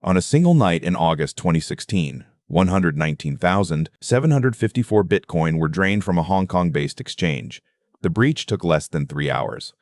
On a single night in August 2016, 119,754 Bitcoin were drained from a Hong Kong-based exchange. The breach took less than 3 hours.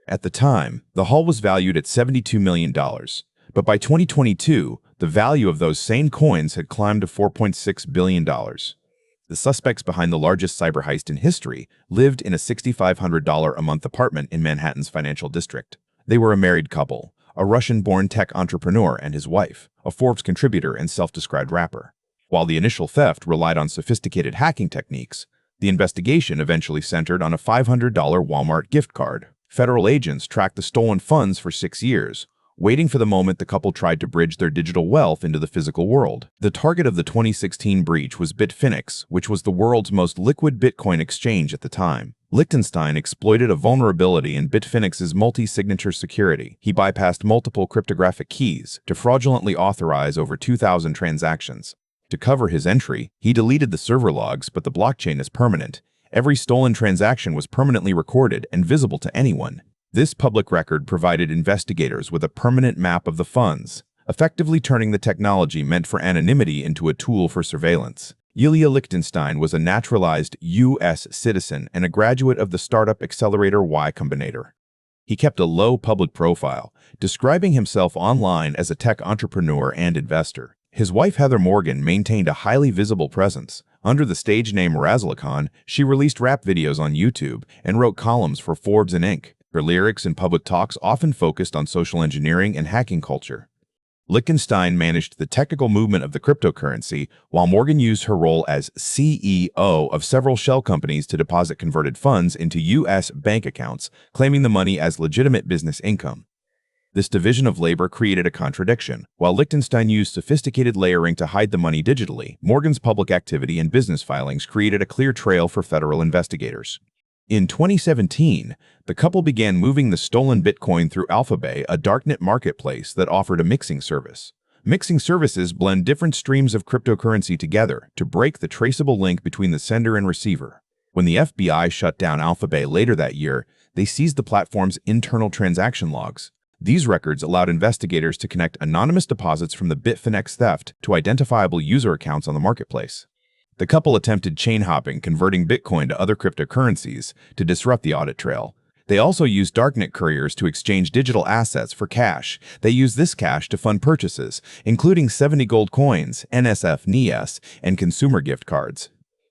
At the time, the haul was valued at $72 million, but by 2022, the value of those same coins had climbed to $4.6 billion. The suspects behind the largest cyber heist in history lived in a $6,500 a month apartment in Manhattan's financial district. They were a married couple, a Russian-born tech entrepreneur and his wife, a Forbes contributor and self-described rapper. While the initial theft relied on sophisticated hacking techniques, the investigation eventually centered on a $500 Walmart gift card. Federal agents tracked the stolen funds for 6 years, waiting for the moment the couple tried to bridge their digital wealth into the physical world. The target of the 2016 breach was Bitfinex, which was the world's most liquid Bitcoin exchange at the time. Lichtenstein exploited a vulnerability in Bitfinex's multi-signature security. He bypassed multiple cryptographic keys to fraudulently authorize over 2,000 transactions. To cover his entry, he deleted the server logs, but the blockchain is permanent. Every stolen transaction was permanently recorded and visible to anyone. This public record provided investigators with a permanent map of the funds, effectively turning the technology meant for anonymity into a tool for surveillance. Ilya Lichtenstein was a naturalized U.S. citizen and a graduate of the startup accelerator Y Combinator. He kept a low public profile, describing himself online as a tech entrepreneur and investor. His wife Heather Morgan maintained a highly visible presence. Under the stage name Razzlekhan, she released rap videos on YouTube and wrote columns for Forbes and Inc. Her lyrics and public talks often focused on social engineering and hacking culture. Lichtenstein managed the technical movement of the cryptocurrency, while Morgan used her role as CEO of several shell companies to deposit converted funds into U.S. bank accounts, claiming the money as legitimate business income. This division of labor created a contradiction. While Lichtenstein used sophisticated layering to hide the money digitally, Morgan's public activity and business filings created a clear trail for federal investigators. In 2017, the couple began moving the stolen Bitcoin through Alphabay, a darknet marketplace that offered a mixing service. Mixing services blend different streams of cryptocurrency together to break the traceable link between the sender and receiver. When the FBI shut down Alphabay later that year, they seized the platform's internal transaction logs. These records allowed investigators to connect anonymous deposits from the Bitfinex theft to identifiable user accounts on the marketplace. The couple attempted chain hopping, converting Bitcoin to other cryptocurrencies to disrupt the audit trail. They also used darknet couriers to exchange digital assets for cash. They used this cash to fund purchases, including 70 gold coins, NSF NES, and consumer gift cards.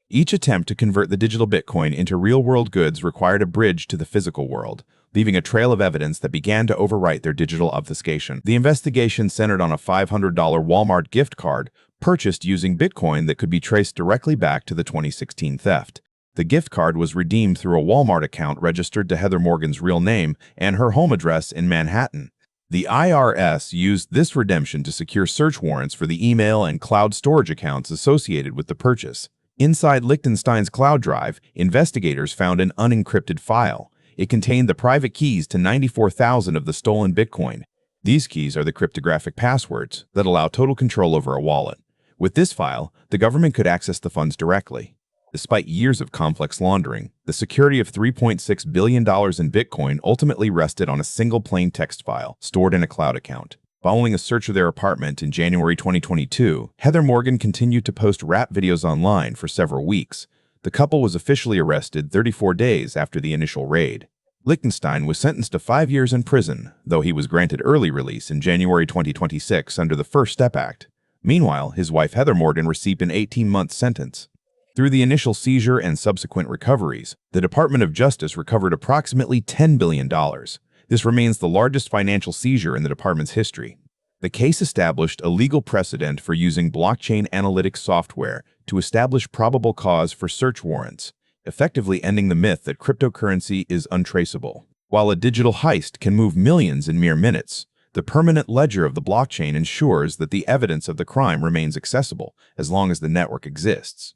Each attempt to convert the digital Bitcoin into real-world goods required a bridge to the physical world, leaving a trail of evidence that began to overwrite their digital obfuscation. The investigation centered on a $500 Walmart gift card purchased using Bitcoin that could be traced directly back to the 2016 theft. The gift card was redeemed through a Walmart account registered to Heather Morgan's real name and her home address in Manhattan. The IRS used this redemption to secure search warrants for the email and cloud storage accounts associated with the purchase. Inside Lichtenstein's cloud drive, investigators found an unencrypted file. It contained the private keys to 94,000 of the stolen Bitcoin. These keys are the cryptographic passwords that allow total control over a wallet. With this file, the government could access the funds directly. Despite years of complex laundering, the security of $3.6 billion in Bitcoin ultimately rested on a single plain text file stored in a cloud account. Following a search of their apartment in January 2022, Heather Morgan continued to post rap videos online for several weeks. The couple was officially arrested 34 days after the initial raid. Lichtenstein was sentenced to 5 years in prison, though he was granted early release in January 2026 under the First Step Act. Meanwhile, his wife Heather Morgan received an 18-month sentence. Through the initial seizure and subsequent recoveries, the Department of Justice recovered approximately $10 billion. This remains the largest financial seizure in the department's history. The case established a legal precedent for using blockchain analytics software to establish probable cause for search warrants, effectively ending the myth that cryptocurrency is untraceable. While a digital heist can move millions in mere minutes, the permanent ledger of the blockchain ensures that the evidence of the crime remains accessible as long as the network exists.